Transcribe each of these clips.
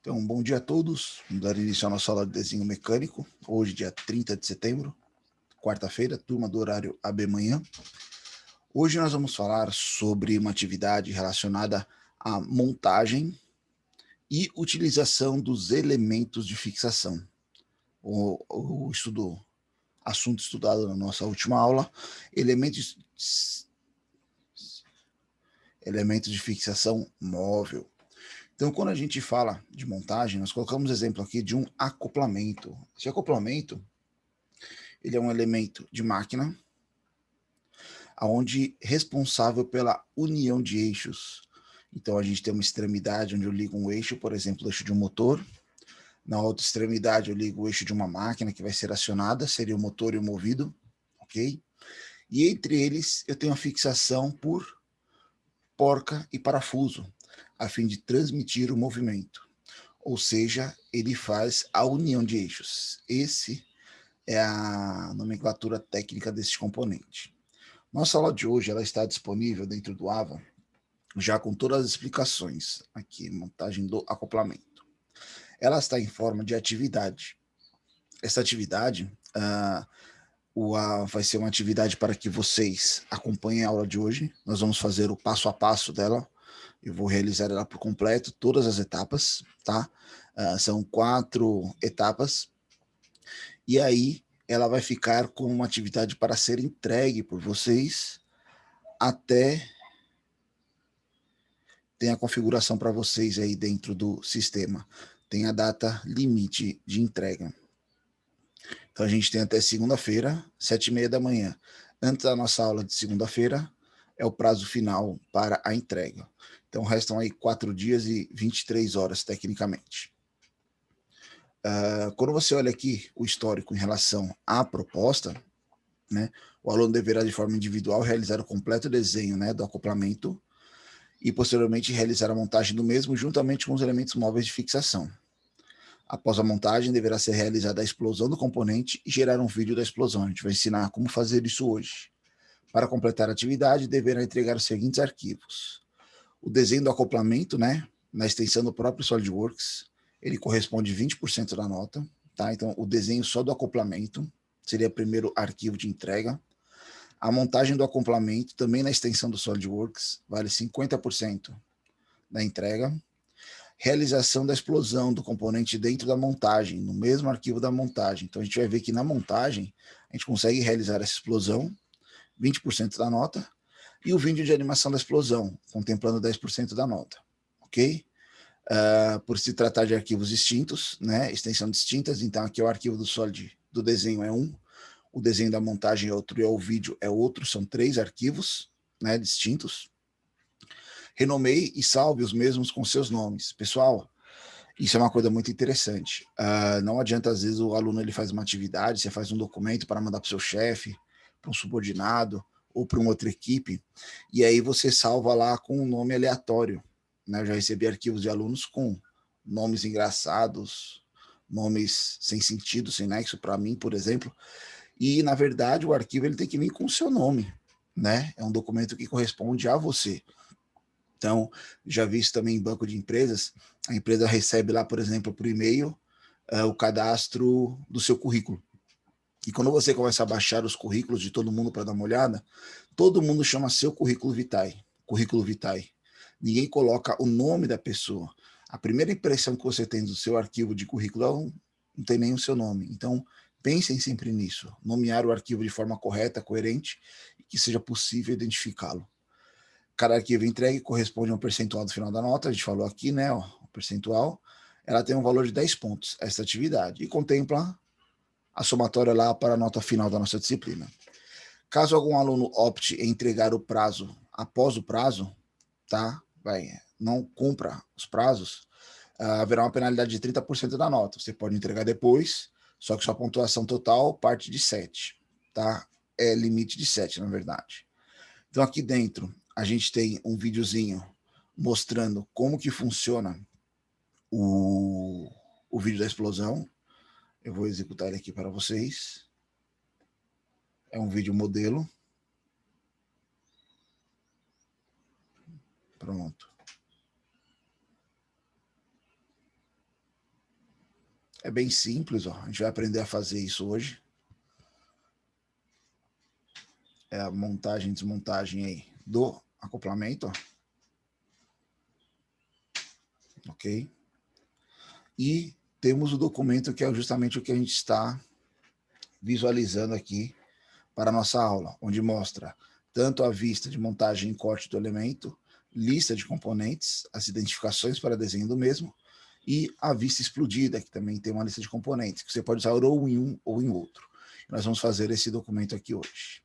Então, bom dia a todos. Vamos dar início à nossa aula de desenho mecânico. Hoje, dia 30 de setembro, quarta-feira, turma do horário AB Manhã. Hoje nós vamos falar sobre uma atividade relacionada à montagem e utilização dos elementos de fixação. O assunto estudado na nossa última aula, elementos de fixação móvel. Então, quando a gente fala de montagem, nós colocamos exemplo aqui de um acoplamento. Esse acoplamento, ele é um elemento de máquina, onde responsável pela união de eixos. Então, a gente tem uma extremidade onde eu ligo um eixo, por exemplo, o eixo de um motor. Na outra extremidade, eu ligo o eixo de uma máquina que vai ser acionada, seria o motor e o movido, ok? E entre eles, eu tenho a fixação por porca e parafuso, a fim de transmitir o movimento. Ou seja, ele faz a união de eixos. Esse é a nomenclatura técnica desse componente. Nossa aula de hoje ela está disponível dentro do AVA, já com todas as explicações, aqui, montagem do acoplamento. Ela está em forma de atividade. Essa atividade vai ser uma atividade para que vocês acompanhem a aula de hoje. Nós vamos fazer o passo a passo dela. Eu vou realizar ela por completo, todas as etapas, tá? São 4 etapas. E aí ela vai ficar como uma atividade para ser entregue por vocês até tem a configuração para vocês aí dentro do sistema. Tem a data limite de entrega. Então a gente tem até segunda-feira, 7h30 da manhã. Antes da nossa aula de segunda-feira, é o prazo final para a entrega. Então restam aí 4 dias e 23 horas, tecnicamente. Quando você olha aqui o histórico em relação à proposta, né, o aluno deverá, de forma individual, realizar o completo desenho, né, do acoplamento e, posteriormente, realizar a montagem do mesmo juntamente com os elementos móveis de fixação. Após a montagem, deverá ser realizada a explosão do componente e gerar um vídeo da explosão. A gente vai ensinar como fazer isso hoje. Para completar a atividade, deverá entregar os seguintes arquivos. O desenho do acoplamento, né, na extensão do próprio SolidWorks, ele corresponde a 20% da nota. Tá? Então, o desenho só do acoplamento seria o primeiro arquivo de entrega. A montagem do acoplamento, também na extensão do SolidWorks, vale 50% da entrega. Realização da explosão do componente dentro da montagem, no mesmo arquivo da montagem. Então a gente vai ver que na montagem a gente consegue realizar essa explosão, 20% da nota, e o vídeo de animação da explosão, contemplando 10% da nota, ok? Por se tratar de arquivos distintos, né, extensão distintas, então aqui é o arquivo do Solid do desenho é um, o desenho da montagem é outro e o vídeo é outro, são 3 arquivos, né, distintos. Renomeie e salve os mesmos com seus nomes. Pessoal, isso é uma coisa muito interessante. Não adianta, às vezes, o aluno ele faz uma atividade, você faz um documento para mandar para o seu chefe, para um subordinado ou para uma outra equipe, e aí você salva lá com um nome aleatório. Né? Eu já recebi arquivos de alunos com nomes engraçados, nomes sem sentido, sem nexo para mim, por exemplo, e, na verdade, o arquivo ele tem que vir com o seu nome. Né? É um documento que corresponde a você. Então, já vi isso também em banco de empresas, a empresa recebe lá, por exemplo, por e-mail, o cadastro do seu currículo. E quando você começa a baixar os currículos de todo mundo para dar uma olhada, todo mundo chama seu currículo vitae. Currículo vitae. Ninguém coloca o nome da pessoa. A primeira impressão que você tem do seu arquivo de currículo não tem nem o seu nome. Então, pensem sempre nisso. Nomear o arquivo de forma correta, coerente, e que seja possível identificá-lo. Cada arquivo entregue corresponde a um percentual do final da nota, a gente falou aqui, né, ó, o percentual, ela tem um valor de 10 pontos, essa atividade, e contempla a somatória lá para a nota final da nossa disciplina. Caso algum aluno opte em entregar o prazo após o prazo, tá, não cumpra os prazos, haverá uma penalidade de 30% da nota. Você pode entregar depois, só que sua pontuação total parte de 7, tá? É limite de 7, na verdade. Então aqui dentro a gente tem um videozinho mostrando como que funciona o vídeo da explosão. Eu vou executar ele aqui para vocês. É um vídeo modelo. Pronto. É bem simples, ó. A gente vai aprender a fazer isso hoje. É a montagem e desmontagem aí do acoplamento, ó. Ok? E temos o documento que é justamente o que a gente está visualizando aqui para a nossa aula, onde mostra tanto a vista de montagem e corte do elemento, lista de componentes, as identificações para desenho do mesmo, e a vista explodida, que também tem uma lista de componentes, que você pode usar ou em um ou em outro. Nós vamos fazer esse documento aqui hoje.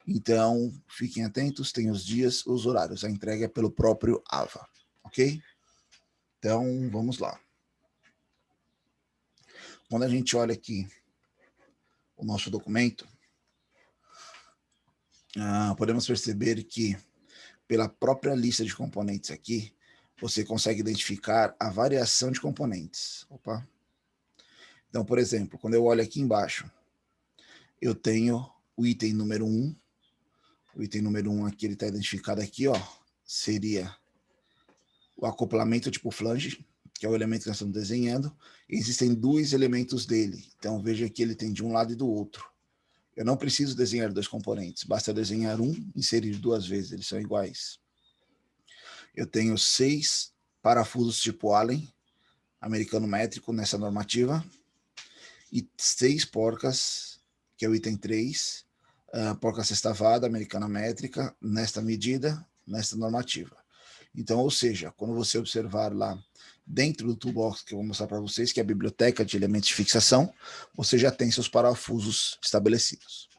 Então, fiquem atentos, tem os dias, os horários. A entrega é pelo próprio AVA, ok? Então, vamos lá. Quando a gente olha aqui o nosso documento, podemos perceber que pela própria lista de componentes aqui, você consegue identificar a variação de componentes. Opa. Então, por exemplo, quando eu olho aqui embaixo, eu tenho o item número 1. O item número 1 aqui, ele está identificado aqui, ó, seria o acoplamento tipo flange, que é o elemento que nós estamos desenhando. Existem dois elementos dele. Então, veja que ele tem de um lado e do outro. Eu não preciso desenhar dois componentes, basta desenhar um e inserir duas vezes, eles são iguais. Eu tenho 6 parafusos tipo Allen, americano métrico, nessa normativa, e 6 porcas, que é o item 3, porca sextavada, americana métrica, nesta medida, nesta normativa. Então, ou seja, quando você observar lá dentro do toolbox que eu vou mostrar para vocês, que é a biblioteca de elementos de fixação, você já tem seus parafusos estabelecidos.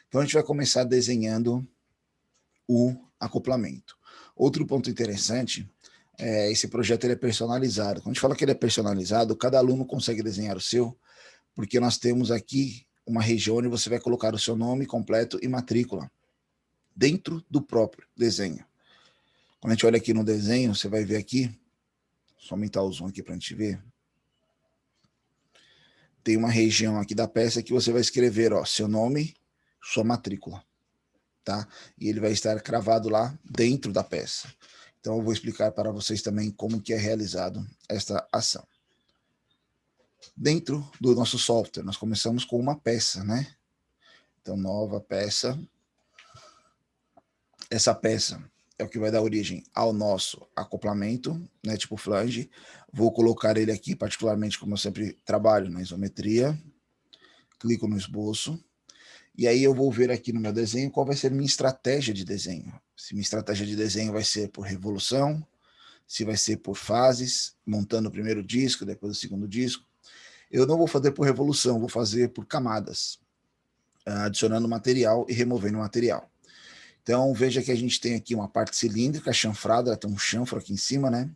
Então, a gente vai começar desenhando o acoplamento. Outro ponto interessante é esse projeto ele é personalizado. Quando a gente fala que ele é personalizado, cada aluno consegue desenhar o seu, porque nós temos aqui uma região onde você vai colocar o seu nome completo e matrícula dentro do próprio desenho. Quando a gente olha aqui no desenho, você vai ver aqui, só aumentar o zoom aqui para a gente ver, tem uma região aqui da peça que você vai escrever, ó, seu nome, sua matrícula, tá? E ele vai estar cravado lá dentro da peça. Então eu vou explicar para vocês também como que é realizado esta ação. Dentro do nosso software, nós começamos com uma peça, né? Então, nova peça. Essa peça é o que vai dar origem ao nosso acoplamento, né, tipo flange. Vou colocar ele aqui, particularmente como eu sempre trabalho na isometria. Clico no esboço. E aí eu vou ver aqui no meu desenho qual vai ser minha estratégia de desenho. Se minha estratégia de desenho vai ser por revolução, se vai ser por fases, montando o primeiro disco, depois o segundo disco. Eu não vou fazer por revolução, vou fazer por camadas, adicionando material e removendo material. Então, veja que a gente tem aqui uma parte cilíndrica, chanfrada, ela tem um chanfro aqui em cima, né?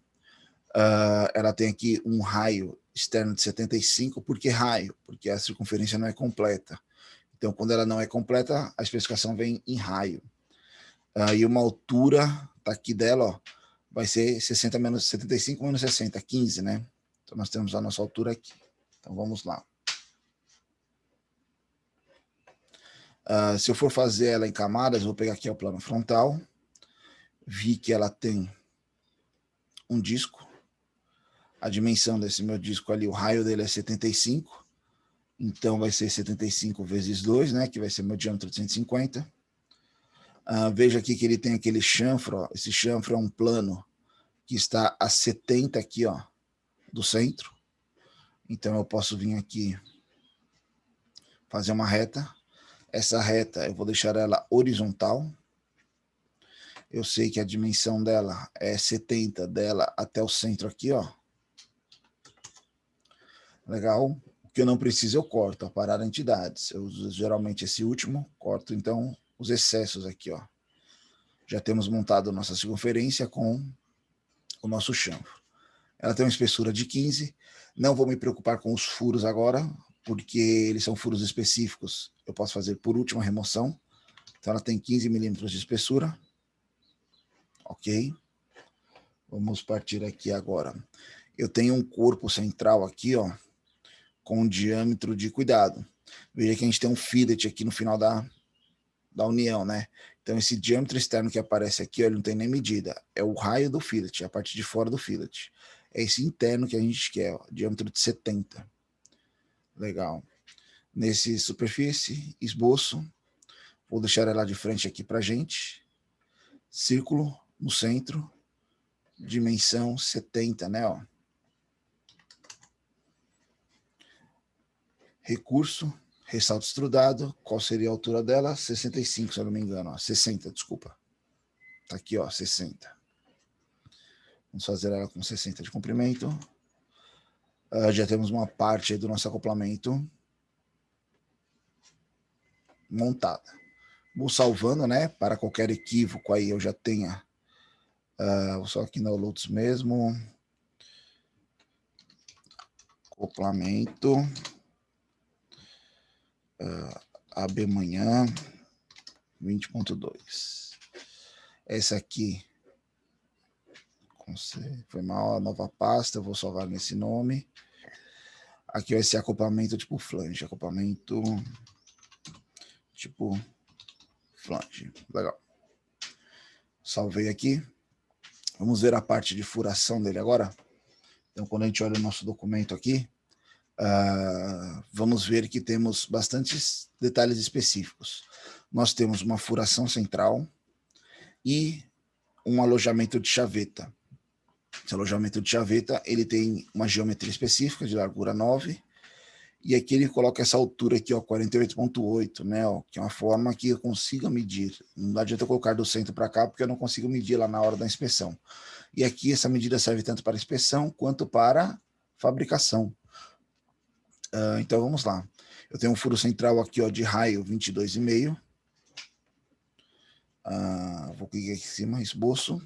Ela tem aqui um raio externo de 75, por que raio? Porque a circunferência não é completa. Então, quando ela não é completa, a especificação vem em raio. E uma altura, tá aqui dela, ó, vai ser 60 menos 75 menos 60, 15, né? Então, nós temos a nossa altura aqui. Então, vamos lá. Se eu for fazer ela em camadas, vou pegar aqui o plano frontal. Vi que ela tem um disco. A dimensão desse meu disco ali, o raio dele é 75. Então, vai ser 75 vezes 2, né? Que vai ser meu diâmetro de 150. Veja aqui que ele tem aquele chanfro. Ó, esse chanfro é um plano que está a 70 aqui, ó, do centro. Então, eu posso vir aqui fazer uma reta. Essa reta, eu vou deixar ela horizontal. Eu sei que a dimensão dela é 70 dela até o centro aqui, ó. Legal. O que eu não preciso, eu corto, ó, parar entidades. Eu uso geralmente esse último, corto então os excessos aqui, ó. Já temos montado nossa circunferência com o nosso chanfro. Ela tem uma espessura de 15. Não vou me preocupar com os furos agora, porque eles são furos específicos. Eu posso fazer por última remoção. Então ela tem 15 milímetros de espessura. Ok. Vamos partir aqui agora. Eu tenho um corpo central aqui, ó, com um diâmetro de cuidado. Veja que a gente tem um fillet aqui no final da união, né? Então esse diâmetro externo que aparece aqui, ó, ele não tem nem medida. É o raio do fillet, a parte de fora do fillet. É esse interno que a gente quer, ó, diâmetro de 70. Legal. Nesse superfície, esboço, vou deixar ela de frente aqui para a gente. Círculo no centro, dimensão 70, né? Ó. Recurso, ressalto extrudado. Qual seria a altura dela? 65, se eu não me engano. Ó. 60, desculpa. Tá aqui, ó, 60. Vamos fazer ela com 60 de comprimento. Já temos uma parte aí do nosso acoplamento montada. Vou salvando, né? Para qualquer equívoco aí eu já tenha. Só aqui no Lotus mesmo. Acoplamento. AB manhã 20.2. Essa aqui foi mal, a nova pasta, eu vou salvar nesse nome. Aqui vai ser acoplamento tipo flange, acoplamento tipo flange. Legal. Salvei aqui. Vamos ver a parte de furação dele agora. Então, quando a gente olha o nosso documento aqui, vamos ver que temos bastantes detalhes específicos. Nós temos uma furação central e um alojamento de chaveta. Esse alojamento de chaveta, ele tem uma geometria específica de largura 9, e aqui ele coloca essa altura aqui, ó, 48.8, né, ó, que é uma forma que eu consiga medir. Não adianta eu colocar do centro para cá, porque eu não consigo medir lá na hora da inspeção. E aqui essa medida serve tanto para inspeção quanto para fabricação. Então vamos lá. Eu tenho um furo central aqui, ó, de raio 22,5. Vou clicar aqui em cima, esboço.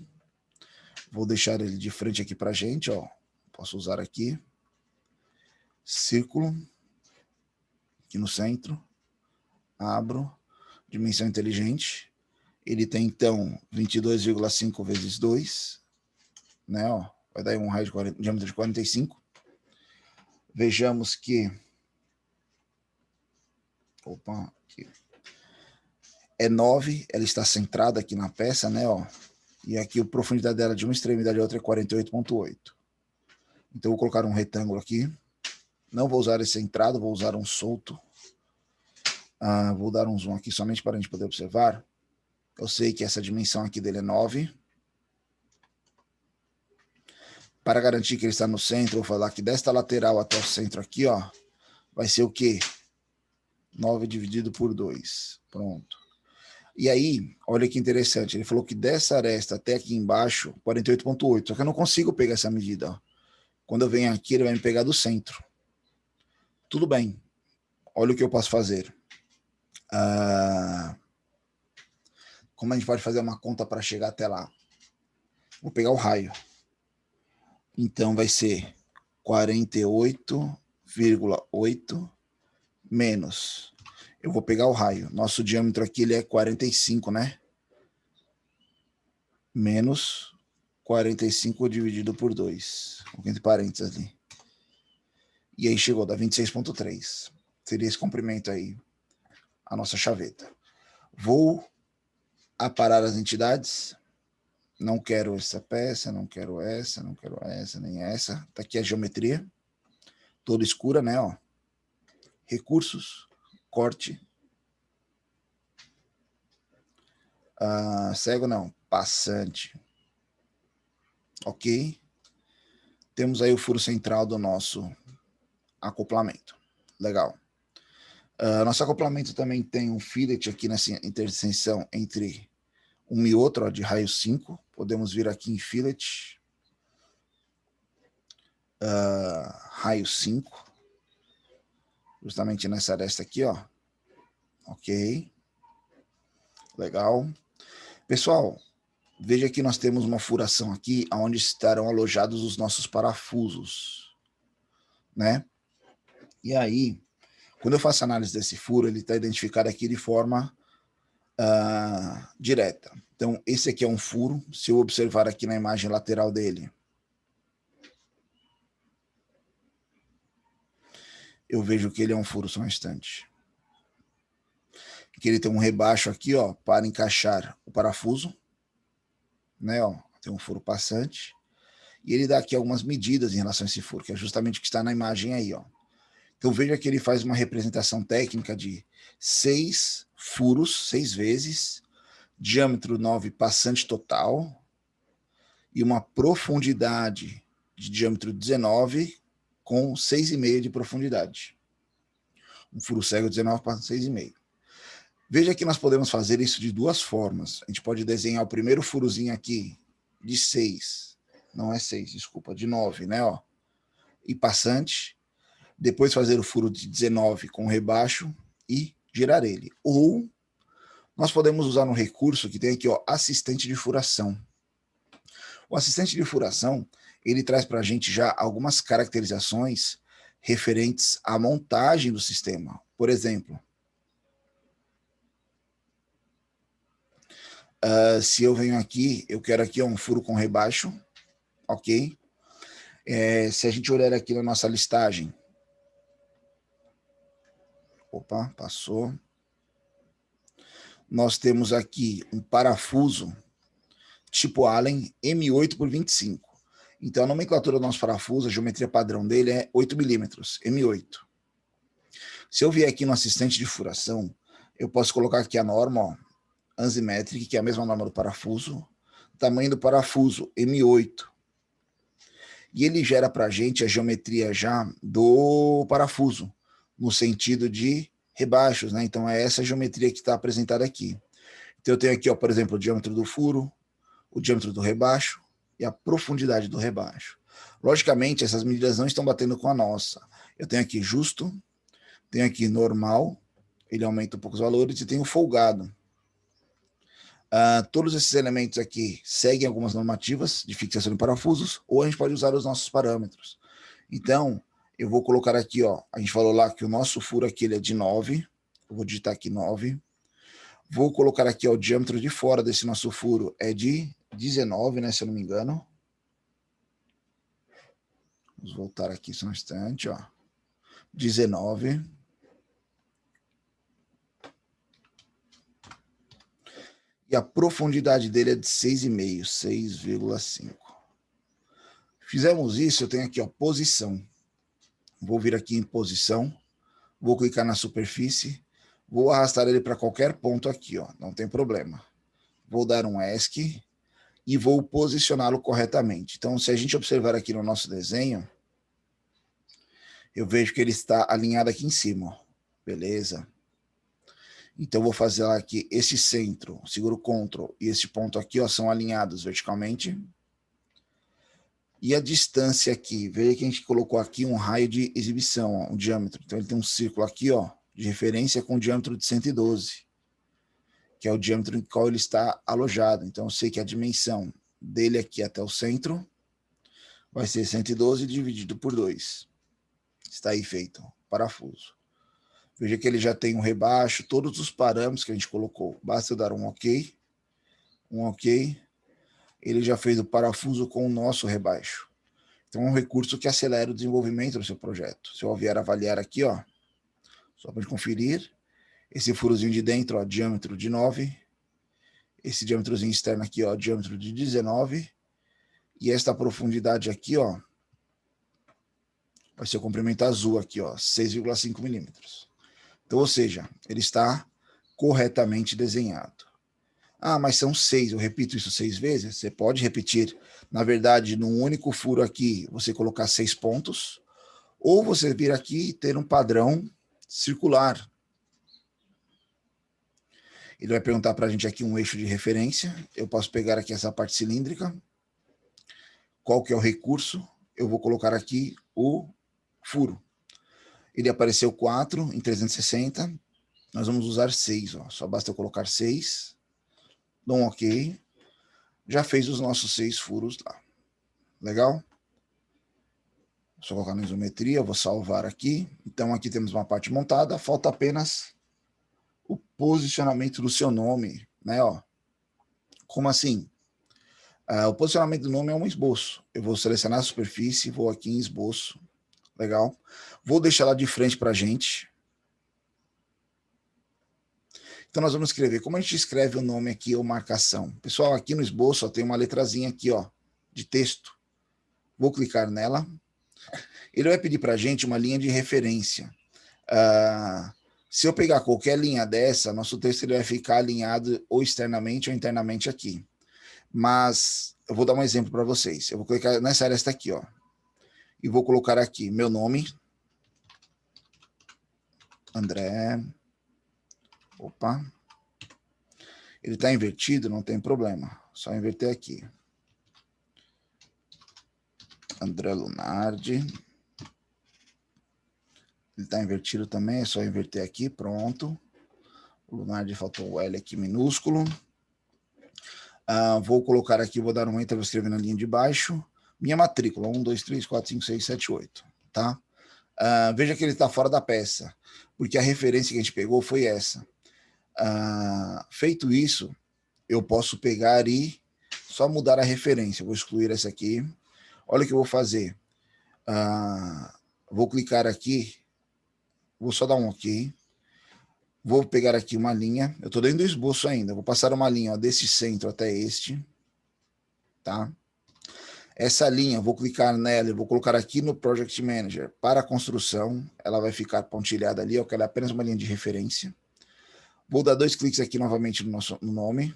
Vou deixar ele de frente aqui para a gente, ó. Posso usar aqui. Círculo. Aqui no centro. Abro. Dimensão inteligente. Ele tem, então, 22,5 vezes 2. Né, ó. Vai dar um raio de diâmetro de 45. Vejamos que... Opa, aqui. É 9, ela está centrada aqui na peça, né, ó. E aqui a profundidade dela de uma extremidade a outra é 48.8. Então, vou colocar um retângulo aqui. Não vou usar esse centrado, vou usar um solto. Vou dar um zoom aqui somente para a gente poder observar. Eu sei que essa dimensão aqui dele é 9. Para garantir que ele está no centro, vou falar que desta lateral até o centro aqui, ó, vai ser o quê? 9 dividido por 2. Pronto. E aí, olha que interessante, ele falou que dessa aresta até aqui embaixo, 48.8, só que eu não consigo pegar essa medida. Ó. Quando eu venho aqui, ele vai me pegar do centro. Tudo bem, olha o que eu posso fazer. Como a gente pode fazer uma conta para chegar até lá? Vou pegar o raio. Então, vai ser 48,8 menos... Eu vou pegar o raio. Nosso diâmetro aqui ele é 45, né? Menos 45 dividido por 2. Entre parênteses ali. E aí chegou, dá 26,3. Seria esse comprimento aí, a nossa chaveta. Vou aparar as entidades. Não quero essa peça, não quero essa, não quero essa, nem essa. Tá aqui a geometria. Toda escura, né? Ó. Recursos, corte. Cego não, passante. Ok. Temos aí o furo central do nosso acoplamento. Legal. Nosso acoplamento também tem um fillet aqui nessa interseção entre um e outro, ó, de raio 5. Podemos vir aqui em fillet. Raio 5. Justamente nessa aresta aqui, ó. Ok. Legal. Pessoal, veja que nós temos uma furação aqui onde estarão alojados os nossos parafusos, né? E aí, quando eu faço análise desse furo, ele está identificado aqui de forma direta. Então, esse aqui é um furo. Se eu observar aqui na imagem lateral dele, eu vejo que ele é um furo, só um instante. Que ele tem um rebaixo aqui, ó, para encaixar o parafuso, né, ó, tem um furo passante. E ele dá aqui algumas medidas em relação a esse furo, que é justamente o que está na imagem aí, ó. Então, veja que ele faz uma representação técnica de 6 furos, 6 vezes, diâmetro 9 passante total, e uma profundidade de diâmetro 19 com 6,5 de profundidade. Um furo cego 19 para 6,5. Veja que nós podemos fazer isso de duas formas. A gente pode desenhar o primeiro furozinho aqui de 6, não é 6, desculpa, de 9, né, ó, e passante, depois fazer o furo de 19 com rebaixo e girar ele. Ou nós podemos usar um recurso que tem aqui, ó, assistente de furação. O assistente de furação, ele traz para a gente já algumas caracterizações referentes à montagem do sistema. Por exemplo, se eu venho aqui, eu quero aqui um furo com rebaixo, ok? Se a gente olhar aqui na nossa listagem, opa, passou. Nós temos aqui um parafuso tipo Allen M8 por 25. Então, a nomenclatura do nosso parafuso, a geometria padrão dele é 8 milímetros, M8. Se eu vier aqui no assistente de furação, eu posso colocar aqui a norma, ó, ANSI Metric, que é a mesma norma do parafuso, tamanho do parafuso, M8. E ele gera para a gente a geometria já do parafuso, no sentido de rebaixos, né? Então, é essa geometria que está apresentada aqui. Então, eu tenho aqui, ó, por exemplo, o diâmetro do furo, o diâmetro do rebaixo e a profundidade do rebaixo. Logicamente, essas medidas não estão batendo com a nossa. Eu tenho aqui justo, tenho aqui normal, ele aumenta um pouco os valores, e tenho folgado. Todos esses elementos aqui seguem algumas normativas de fixação de parafusos, ou a gente pode usar os nossos parâmetros. Então, eu vou colocar aqui, ó, a gente falou lá que o nosso furo aqui ele é de 9, eu vou digitar aqui 9, vou colocar aqui, ó, o diâmetro de fora desse nosso furo é de 19, né, se eu não me engano. Vamos voltar aqui só um instante, ó. 19. E a profundidade dele é de 6,5, 6,5. Fizemos isso, eu tenho aqui, ó, posição. Vou vir aqui em posição, vou clicar na superfície, vou arrastar ele para qualquer ponto aqui, ó, não tem problema. Vou dar um ESC e vou posicioná-lo corretamente. Então, se a gente observar aqui no nosso desenho, eu vejo que ele está alinhado aqui em cima, ó. Beleza? Então, vou fazer aqui esse centro, seguro Ctrl, e esse ponto aqui, ó, são alinhados verticalmente. E a distância aqui, veja que a gente colocou aqui um raio de exibição, ó, um diâmetro. Então, ele tem um círculo aqui, ó, de referência com diâmetro de 112, que é o diâmetro em qual ele está alojado. Então, eu sei que a dimensão dele aqui até o centro vai ser 112 dividido por 2. Está aí feito, ó, parafuso. Veja que ele já tem um rebaixo, todos os parâmetros que a gente colocou. Basta eu dar um OK, ele já fez o parafuso com o nosso rebaixo. Então, é um recurso que acelera o desenvolvimento do seu projeto. Se eu vier avaliar aqui, ó, só para conferir, esse furozinho de dentro, ó, diâmetro de 9, esse diâmetrozinho externo aqui, ó, diâmetro de 19, e esta profundidade aqui, ó, vai ser o comprimento azul aqui, ó, 6,5 milímetros. Então, ou seja, ele está corretamente desenhado. Mas são 6, eu repito isso 6 vezes? Você pode repetir, na verdade, num único furo aqui, você colocar 6 pontos, ou você vir aqui e ter um padrão circular. Ele vai perguntar para a gente aqui um eixo de referência, eu posso pegar aqui essa parte cilíndrica, qual que é o recurso, eu vou colocar aqui o furo. Ele apareceu 4 em 360, nós vamos usar 6, ó. Só basta eu colocar 6, dou um OK, já fez os nossos 6 furos lá. Legal? Só colocar na isometria, vou salvar aqui. Então aqui temos uma parte montada, falta apenas o posicionamento do seu nome, né? Ó. Como assim? O posicionamento do nome é um esboço. Eu vou selecionar a superfície, vou aqui em esboço. Legal? Vou deixar lá de frente para a gente. Então, nós vamos escrever. Como a gente escreve o nome aqui ou marcação? Pessoal, aqui no esboço ó, tem uma letrazinha aqui, ó, de texto. Vou clicar nela. ele vai pedir para a gente uma linha de referência. Se eu pegar qualquer linha dessa, nosso texto ele vai ficar alinhado ou externamente ou internamente aqui. Mas eu vou dar um exemplo para vocês. Eu vou clicar nessa área esta aqui, ó, e vou colocar aqui meu nome, André. Opa. Ele está invertido, não tem problema. Só inverter aqui. André Lunardi. Ele está invertido também, é só inverter aqui, pronto. O Lunardi faltou o L aqui minúsculo. Vou colocar aqui, vou dar um enter, vou escrever na linha de baixo. Minha matrícula, 1, 2, 3, 4, 5, 6, 7, 8. Tá? Veja que ele está fora da peça, porque a referência que a gente pegou foi essa. Feito isso, eu posso pegar e só mudar a referência. Vou excluir essa aqui. Olha o que eu vou fazer. Vou clicar aqui. Vou só dar um OK. Vou pegar aqui uma linha. Eu estou dentro do esboço ainda. Vou passar uma linha, ó, desse centro até este. Tá? Essa linha, vou clicar nela e vou colocar aqui no Project Manager para a construção. Ela vai ficar pontilhada ali, ó, que ela é apenas uma linha de referência. Vou dar 2 cliques aqui novamente no nosso nome.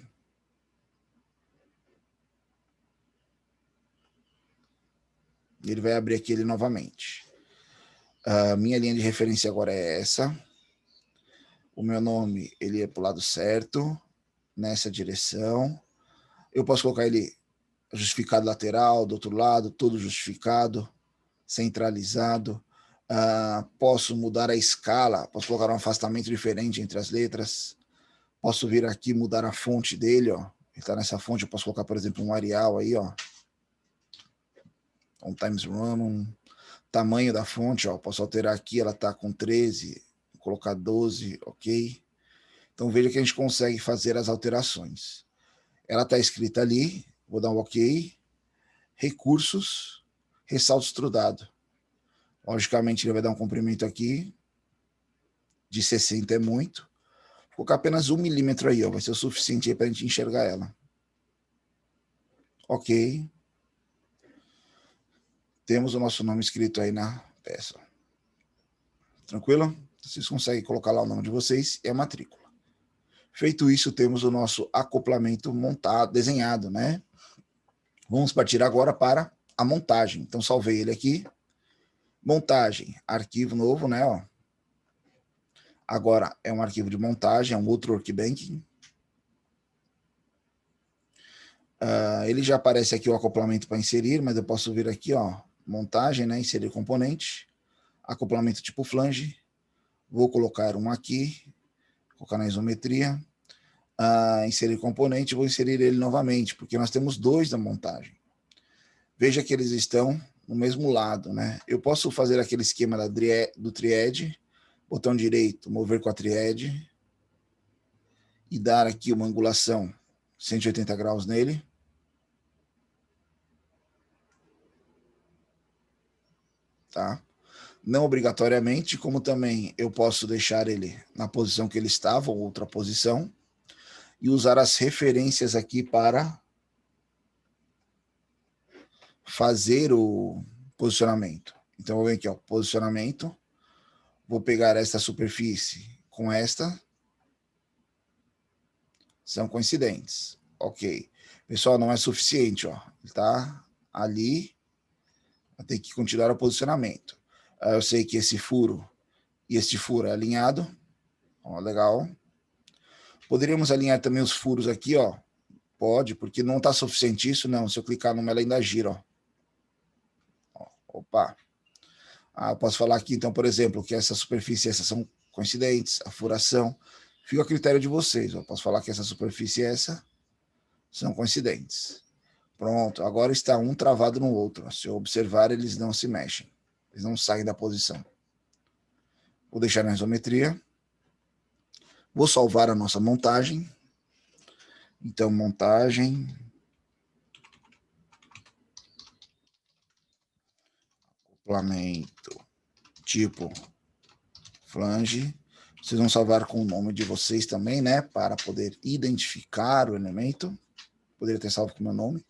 E ele vai abrir aqui ele novamente. Minha linha de referência agora é essa. O meu nome, ele é para o lado certo, nessa direção. Eu posso colocar ele justificado lateral, do outro lado, todo justificado, centralizado. Posso mudar a escala, posso colocar um afastamento diferente entre as letras. Posso vir aqui e mudar a fonte dele, ó. Ele está nessa fonte, eu posso colocar, por exemplo, um Arial aí, ó. Um Times Roman. Tamanho da fonte, ó. Posso alterar aqui, ela está com 13, vou colocar 12, ok. Então veja que a gente consegue fazer as alterações. Ela está escrita ali, vou dar um ok. Recursos, ressalto estrudado. Logicamente ele vai dar um comprimento aqui, de 60 é muito. Vou colocar apenas 1 milímetro aí, ó, vai ser o suficiente para a gente enxergar ela. Ok. Temos o nosso nome escrito aí na peça. Tranquilo? Vocês conseguem colocar lá o nome de vocês e a matrícula. Feito isso, temos o nosso acoplamento montado, desenhado, né? Vamos partir agora para a montagem. Então, salvei ele aqui. Montagem, arquivo novo, né? Ó. Agora é um arquivo de montagem, é um outro workbench. Ele já aparece aqui o acoplamento para inserir, mas eu posso vir aqui, ó, montagem, né? Inserir componente, acoplamento tipo flange. Vou colocar um aqui, colocar na isometria. Inserir componente, vou inserir ele novamente, porque nós temos 2 da montagem. Veja que eles estão no mesmo lado, né? Eu posso fazer aquele esquema do triad, botão direito, mover com a triad, e dar aqui uma angulação 180 graus nele. Tá? Não obrigatoriamente, como também eu posso deixar ele na posição que ele estava, ou outra posição, e usar as referências aqui para fazer o posicionamento. Então, eu vou vir aqui, ó, posicionamento, vou pegar esta superfície com esta, são coincidentes, ok. Pessoal, não é suficiente, ó, tá ali, vai ter que continuar o posicionamento. Eu sei que esse furo e este furo é alinhado, ó, legal. Poderíamos alinhar também os furos aqui, ó, pode, porque não está suficiente isso, não, se eu clicar numa ela ainda gira, ó. Opa. Eu posso falar aqui, então, por exemplo, que essa superfície e essa são coincidentes, a furação, fica a critério de vocês. Eu posso falar que essa superfície e essa são coincidentes. Pronto, agora está um travado no outro. Se eu observar, eles não se mexem, eles não saem da posição. Vou deixar na isometria. Vou salvar a nossa montagem. Então, montagem. Acoplamento tipo flange. Vocês vão salvar com o nome de vocês também, né? Para poder identificar o elemento. Poderia ter salvo com o meu nome.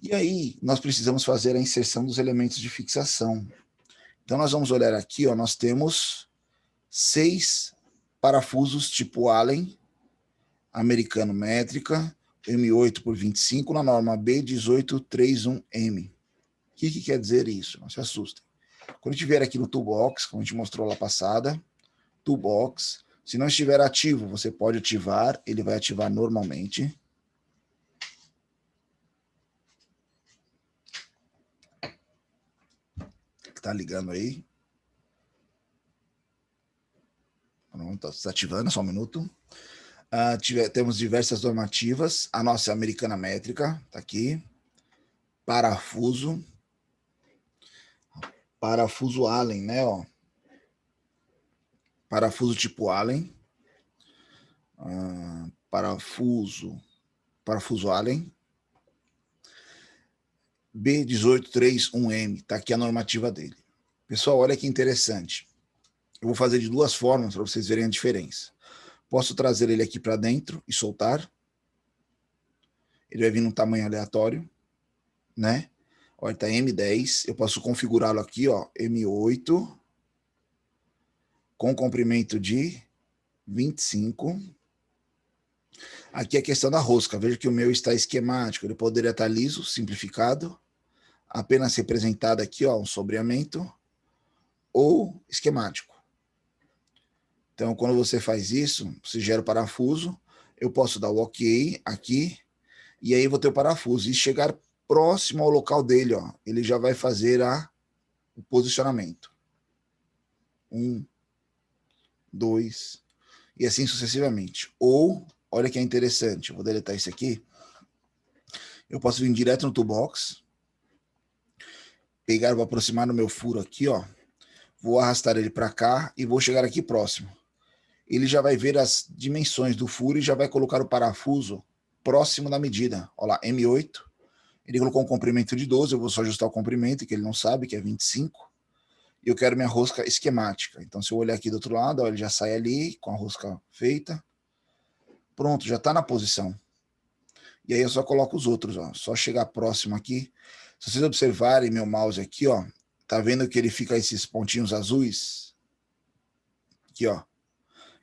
E aí, nós precisamos fazer a inserção dos elementos de fixação. Então, nós vamos olhar aqui, ó, nós temos 6 parafusos tipo Allen, americano métrica, M8 por 25, na norma B18331M. O que quer dizer isso? Não se assustem. Quando a gente vier aqui no Toolbox, como a gente mostrou lá passada, Toolbox, se não estiver ativo, você pode ativar, ele vai ativar normalmente. Tá ligando aí. Pronto, está ativando, só um minuto. Temos diversas normativas. A nossa é americana métrica, tá aqui. Parafuso. Parafuso Allen, né? Ó. Parafuso tipo Allen. Parafuso Allen. B18331M, tá aqui a normativa dele. Pessoal, olha que interessante. Eu vou fazer de duas formas para vocês verem a diferença. Posso trazer ele aqui para dentro e soltar. Ele vai vir num tamanho aleatório, né? Olha, tá M10. Eu posso configurá-lo aqui, ó, M8, com comprimento de 25. Aqui é a questão da rosca. Veja que o meu está esquemático. Ele poderia estar liso, simplificado, apenas representado aqui, ó, um sombreamento, ou esquemático. Então, quando você faz isso, você gera o parafuso, eu posso dar o OK aqui, e aí vou ter o parafuso. E chegar próximo ao local dele, ó, ele já vai fazer o posicionamento. 1, 2, e assim sucessivamente. Ou, olha que é interessante, eu vou deletar isso aqui, eu posso vir direto no Toolbox, pegar, vou aproximar no meu furo aqui, ó, vou arrastar ele para cá e vou chegar aqui próximo. Ele já vai ver as dimensões do furo e já vai colocar o parafuso próximo da medida. Olha lá, M8. Ele colocou um comprimento de 12, eu vou só ajustar o comprimento, que ele não sabe, que é 25. E eu quero minha rosca esquemática. Então, se eu olhar aqui do outro lado, ó, ele já sai ali, com a rosca feita. Pronto, já está na posição. E aí eu só coloco os outros, ó. Só chegar próximo aqui. Se vocês observarem meu mouse aqui, ó, tá vendo que ele fica esses pontinhos azuis? Aqui, ó.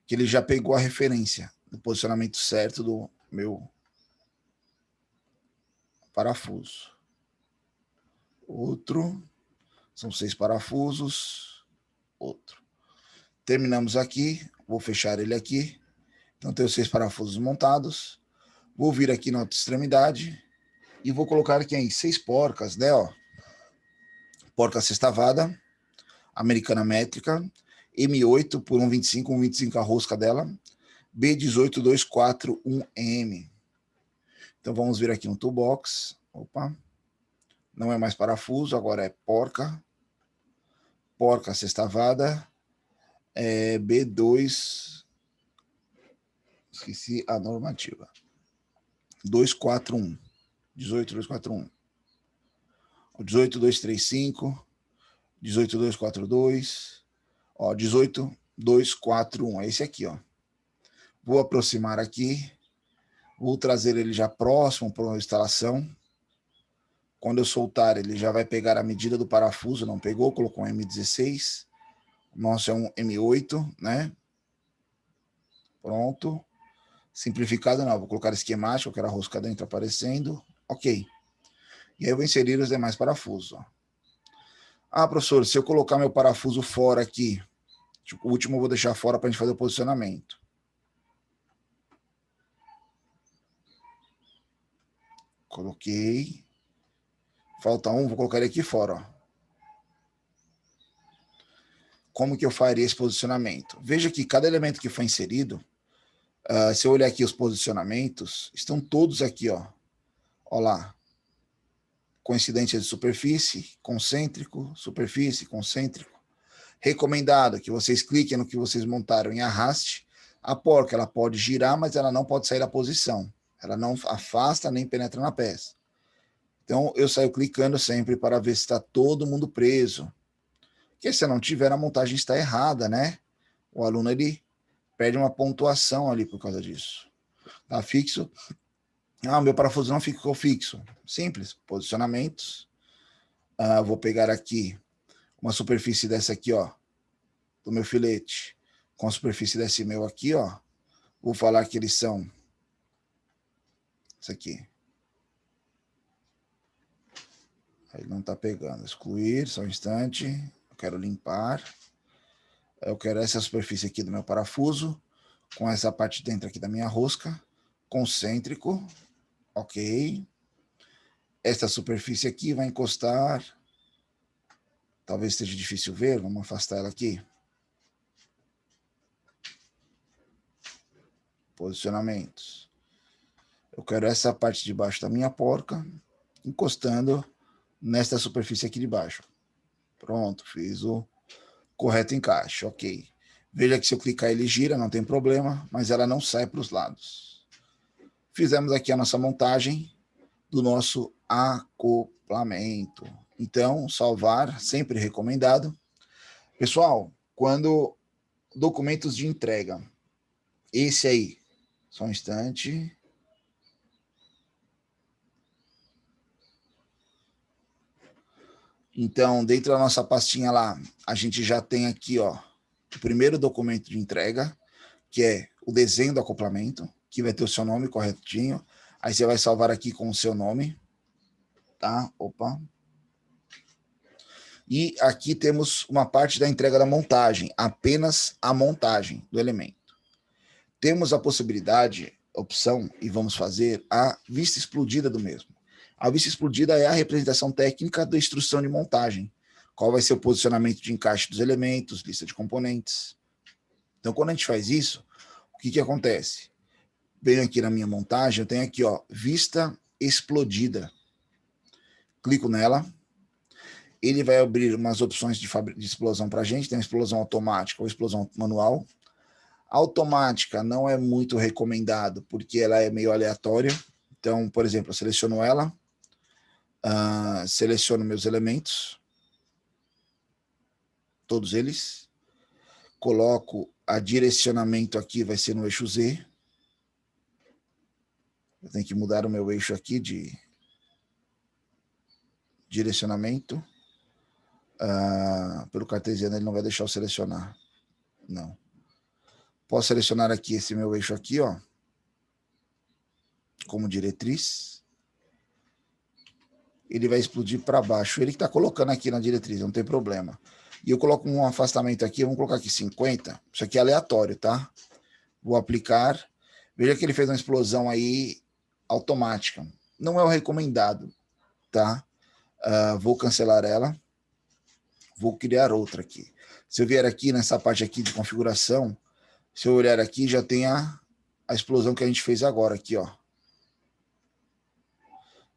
Que ele já pegou a referência do posicionamento certo do meu parafuso. Outro. São 6 parafusos. Outro. Terminamos aqui. Vou fechar ele aqui. Então, tenho 6 parafusos montados. Vou vir aqui na outra extremidade. E vou colocar aqui em 6 porcas, né? Ó. Porca sextavada. Americana métrica. M8 por 1,25. 1,25 a rosca dela. B18241M. Então, vamos vir aqui no Toolbox. Opa. Não é mais parafuso, agora é porca. Porca sextavada. B2. Esqueci a normativa. 241. 18241. 18235. 18242. Ó, 18241. É esse aqui, ó. Vou aproximar aqui. Vou trazer ele já próximo para a instalação. Quando eu soltar, ele já vai pegar a medida do parafuso. Não pegou, colocou um M16. O nosso é um M8, né? Pronto. Simplificado não, vou colocar esquemático, eu quero a rosca dentro aparecendo. Ok. E aí eu vou inserir os demais parafusos. Ó. Professor, se eu colocar meu parafuso fora aqui, tipo, o último eu vou deixar fora para a gente fazer o posicionamento. Coloquei. Falta um, vou colocar ele aqui fora. Ó. Como que eu faria esse posicionamento? Veja que cada elemento que foi inserido, se eu olhar aqui os posicionamentos, estão todos aqui, ó. Ó lá. Coincidência de superfície, concêntrico, superfície, concêntrico. Recomendado que vocês cliquem no que vocês montaram em arraste. A porca ela pode girar, mas ela não pode sair da posição. Ela não afasta nem penetra na peça. Então eu saio clicando sempre para ver se está todo mundo preso. Porque se não tiver, a montagem está errada, né? O aluno ele perde uma pontuação ali por causa disso. Tá fixo? Ah, meu parafuso não ficou fixo. Simples, posicionamentos. Vou pegar aqui uma superfície dessa aqui, ó, do meu filete, com a superfície desse meu aqui, ó. Vou falar que eles são isso aqui. Ele não está pegando. Excluir, só um instante. Eu quero limpar. Eu quero essa superfície aqui do meu parafuso, com essa parte dentro aqui da minha rosca, concêntrico, ok. Esta superfície aqui vai encostar, talvez esteja difícil ver, vamos afastar ela aqui. Posicionamentos. Eu quero essa parte de baixo da minha porca, encostando nesta superfície aqui de baixo. Pronto, fiz o correto encaixe, ok. Veja que se eu clicar ele gira, não tem problema, mas ela não sai para os lados. Fizemos aqui a nossa montagem do nosso acoplamento. Então, salvar, sempre recomendado. Pessoal, quando documentos de entrega, esse aí, só um instante. Então, dentro da nossa pastinha lá, a gente já tem aqui, ó, o primeiro documento de entrega, que é o desenho do acoplamento, que vai ter o seu nome corretinho. Aí você vai salvar aqui com o seu nome, tá? Opa. E aqui temos uma parte da entrega da montagem, apenas a montagem do elemento. Temos a possibilidade, opção, e vamos fazer a vista explodida do mesmo. A vista explodida é a representação técnica da instrução de montagem. Qual vai ser o posicionamento de encaixe dos elementos, lista de componentes. Então, quando a gente faz isso, o que acontece? Venho aqui na minha montagem, eu tenho aqui, ó, vista explodida. Clico nela. Ele vai abrir umas opções de explosão para a gente. Tem explosão automática ou explosão manual. Automática não é muito recomendado, porque ela é meio aleatória. Então, por exemplo, eu seleciono ela, seleciono meus elementos, todos eles, coloco a direcionamento aqui, vai ser no eixo Z. Eu tenho que mudar o meu eixo aqui de direcionamento. Pelo cartesiano ele não vai deixar eu selecionar. Não. Posso selecionar aqui esse meu eixo aqui, ó, como diretriz. Ele vai explodir para baixo. Ele que está colocando aqui na diretriz, não tem problema. E eu coloco um afastamento aqui, vamos colocar aqui 50. Isso aqui é aleatório, tá? Vou aplicar. Veja que ele fez uma explosão aí automática. Não é o recomendado, tá? Vou cancelar ela. Vou criar outra aqui. Se eu vier aqui nessa parte aqui de configuração, se eu olhar aqui, já tem a explosão que a gente fez agora aqui, ó.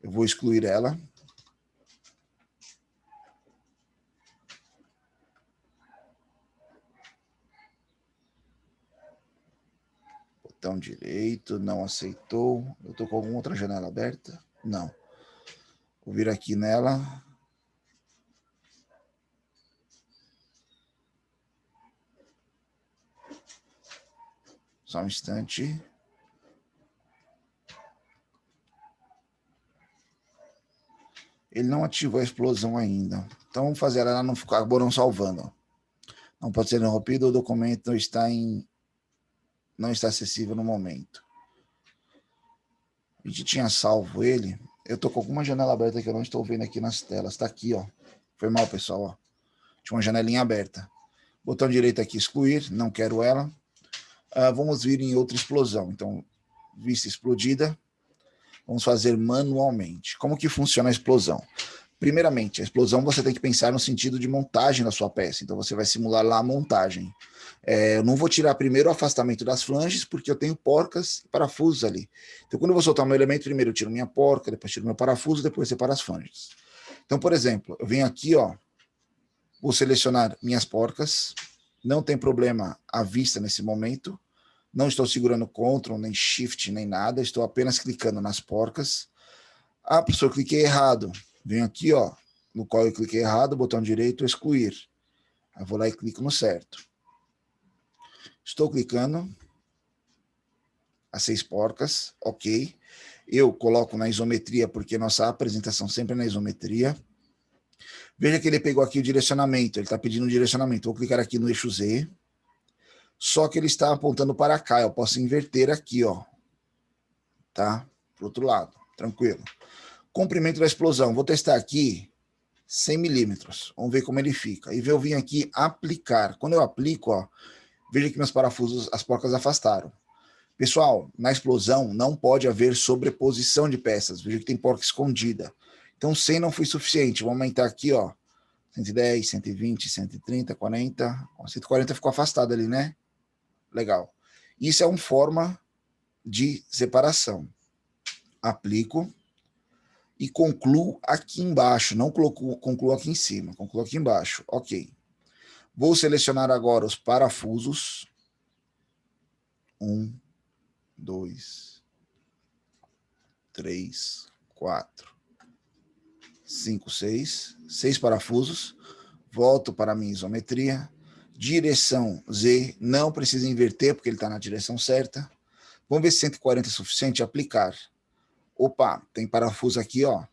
Eu vou excluir ela. Botão direito, não aceitou. Eu estou com alguma outra janela aberta? Não. Vou vir aqui nela. Só um instante. Ele não ativou a explosão ainda. Então vamos fazer ela não ficar, acabou não salvando. Não pode ser interrompido, o documento não está acessível no momento. A gente tinha salvo ele. Eu tô com alguma janela aberta que eu não estou vendo aqui nas telas. Está aqui, ó. Foi mal, pessoal, ó. Tinha uma janelinha aberta. Botão direito aqui, excluir. Não quero ela. Vamos vir em outra explosão. Então, vista explodida. Vamos fazer manualmente. Como que funciona a explosão? Primeiramente, a explosão você tem que pensar no sentido de montagem da sua peça. Então, você vai simular lá a montagem. Eu não vou tirar primeiro o afastamento das flanges, porque eu tenho porcas e parafusos ali. Então, quando eu vou soltar meu elemento, primeiro eu tiro minha porca, depois tiro meu parafuso, depois separo as flanges. Então, por exemplo, eu venho aqui, ó, vou selecionar minhas porcas, não tem problema a vista nesse momento, não estou segurando Ctrl, nem Shift, nem nada, estou apenas clicando nas porcas. Professor, eu cliquei errado. Venho aqui, ó, no qual eu cliquei errado, botão direito, excluir. Eu vou lá e clico no certo. Estou clicando as 6 porcas, ok. Eu coloco na isometria, porque nossa apresentação sempre é na isometria. Veja que ele pegou aqui o direcionamento, ele está pedindo um direcionamento. Vou clicar aqui no eixo Z, só que ele está apontando para cá, eu posso inverter aqui, ó, tá? Para o outro lado, tranquilo. Comprimento da explosão, vou testar aqui 100 milímetros, vamos ver como ele fica. E eu vim aqui aplicar, quando eu aplico, ó, veja que meus parafusos, as porcas afastaram. Pessoal, na explosão não pode haver sobreposição de peças, veja que tem porca escondida. Então 100 não foi suficiente, vou aumentar aqui, ó, 110, 120, 130, 40, 140 ficou afastado ali, né? Legal. Isso é uma forma de separação. Aplico e concluo aqui embaixo, não concluo aqui em cima, concluo aqui embaixo. Ok. Vou selecionar agora os parafusos. 1, 2, 3, 4, 5, 6. 6 parafusos. Volto para a minha isometria. Direção Z, não precisa inverter, porque ele está na direção certa. Vamos ver se 140 é suficiente. Aplicar. Opa, tem parafuso aqui, ó,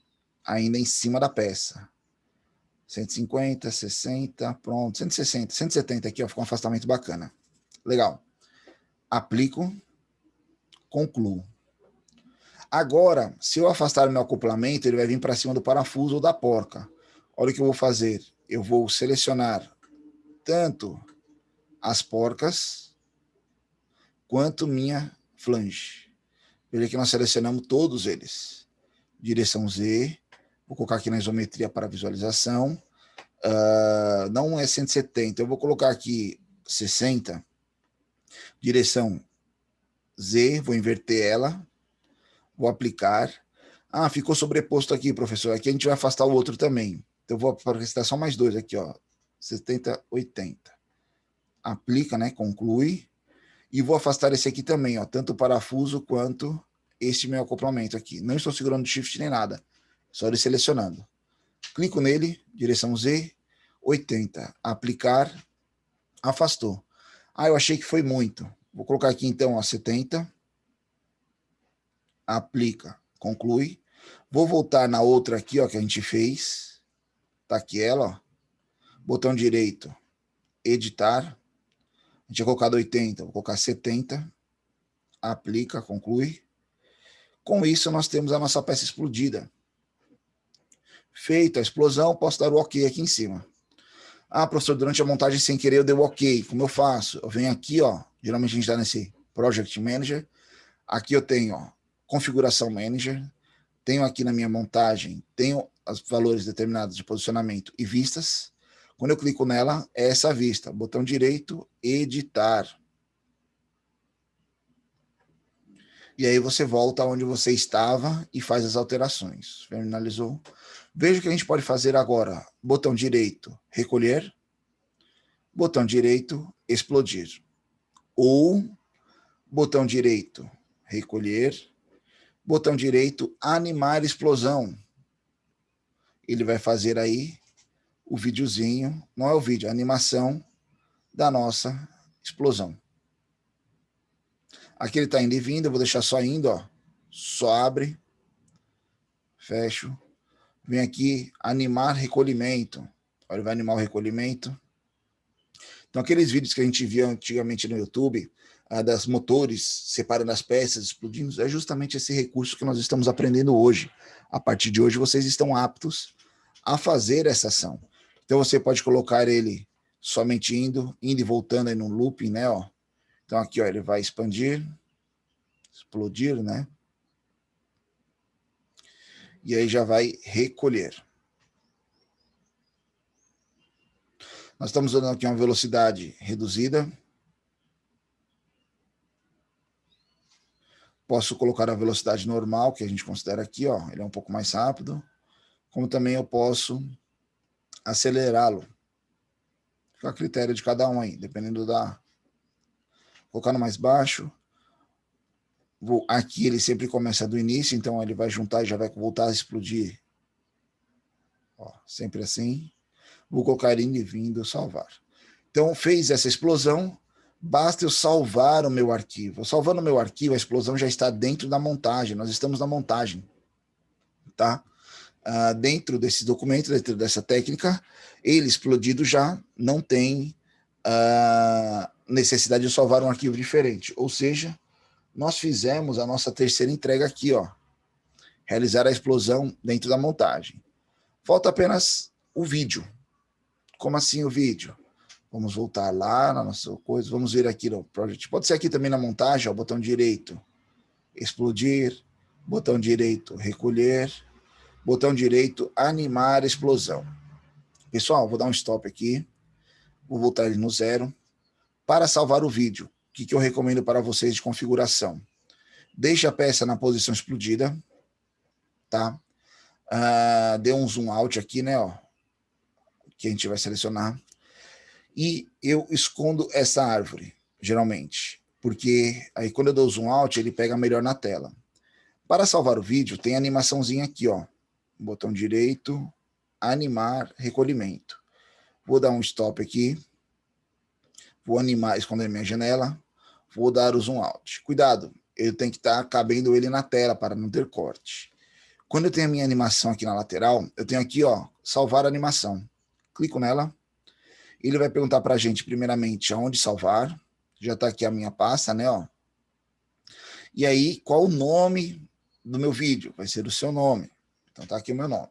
ainda em cima da peça. 150, 60, pronto. 160, 170 aqui, ó, ficou um afastamento bacana. Legal. Aplico. Concluo. Agora, se eu afastar o meu acoplamento, ele vai vir para cima do parafuso ou da porca. Olha o que eu vou fazer. Eu vou selecionar tanto as porcas quanto minha flange. Veja que nós selecionamos todos eles. Direção Z. Vou colocar aqui na isometria para visualização. Não é 170. Eu vou colocar aqui 60. Direção Z. Vou inverter ela. Vou aplicar. Ah, ficou sobreposto aqui, professor. Aqui a gente vai afastar o outro também. Então, eu vou afastar só mais dois aqui, ó. 70, 80. Aplica, né? Conclui. E vou afastar esse aqui também, ó. Tanto o parafuso quanto este meu acoplamento aqui. Não estou segurando o shift nem nada. Só ele selecionando. Clico nele, direção Z, 80. Aplicar. Afastou. Ah, eu achei que foi muito. Vou colocar aqui então, ó, 70. Aplica. Conclui. Vou voltar na outra aqui, ó, que a gente fez. Tá aqui ela, ó. Botão direito, editar. A gente tinha colocado 80, vou colocar 70. Aplica, conclui. Com isso, nós temos a nossa peça explodida. Feita a explosão, posso dar o OK aqui em cima. Ah, professor, durante a montagem, sem querer, eu dei o OK. Como eu faço? Eu venho aqui, ó. Geralmente a gente está nesse Project Manager. Aqui eu tenho, ó, Configuração Manager. Tenho aqui na minha montagem, tenho os valores determinados de posicionamento e vistas. Quando eu clico nela, é essa vista. Botão direito, editar. E aí você volta onde você estava e faz as alterações. Finalizou. Veja o que a gente pode fazer agora. Botão direito, recolher. Botão direito, explodir. Ou botão direito, recolher. Botão direito, animar explosão. Ele vai fazer aí o videozinho, não é o vídeo, é a animação da nossa explosão. Aqui ele está indo e vindo, eu vou deixar só indo, ó. Só abre, fecho. Vem aqui, animar recolhimento. Olha, ele vai animar o recolhimento. Então, aqueles vídeos que a gente via antigamente no YouTube, das motores separando as peças, explodindo, é justamente esse recurso que nós estamos aprendendo hoje. A partir de hoje, vocês estão aptos a fazer essa ação. Então, você pode colocar ele somente indo e voltando aí no looping, né? Ó. Então, aqui, ó, ele vai expandir, explodir, né? E aí já vai recolher. Nós estamos dando aqui uma velocidade reduzida. Posso colocar a velocidade normal, que a gente considera aqui, ó, ele é um pouco mais rápido. Como também eu posso acelerá-lo. Fica a critério de cada um aí, dependendo da... Colocar no mais baixo. Aqui ele sempre começa do início, então ele vai juntar e já vai voltar a explodir. Ó, sempre assim. Vou colocar indo e vindo, salvar. Então, fez essa explosão. Basta eu salvar o meu arquivo. Salvando o meu arquivo, a explosão já está dentro da montagem. Nós estamos na montagem, tá? Dentro desse documento, dentro dessa técnica, ele explodido já não tem necessidade de salvar um arquivo diferente. Ou seja, nós fizemos a nossa terceira entrega aqui, ó. Realizar a explosão dentro da montagem. Falta apenas o vídeo. Como assim o vídeo? Vamos voltar lá na nossa coisa. Vamos ver aqui no project. Pode ser aqui também na montagem, ó, botão direito, explodir, botão direito, recolher, botão direito, animar explosão. Pessoal, vou dar um stop aqui. Vou voltar ele no 0. Para salvar o vídeo, o que eu recomendo para vocês de configuração? Deixe a peça na posição explodida, tá? Dê um zoom out aqui, né, ó, que a gente vai selecionar. E eu escondo essa árvore, geralmente, porque aí quando eu dou zoom out, ele pega melhor na tela. Para salvar o vídeo, tem a animaçãozinha aqui, ó. Botão direito, animar, recolhimento. Vou dar um stop aqui. Vou animar, esconder minha janela. Vou dar o zoom out. Cuidado, eu tenho que estar cabendo ele na tela para não ter corte. Quando eu tenho a minha animação aqui na lateral, eu tenho aqui, ó, salvar animação. Clico nela. Ele vai perguntar para a gente, primeiramente, aonde salvar. Já está aqui a minha pasta, né? Ó. E aí, qual o nome do meu vídeo? Vai ser o seu nome. Então, está aqui o meu nome.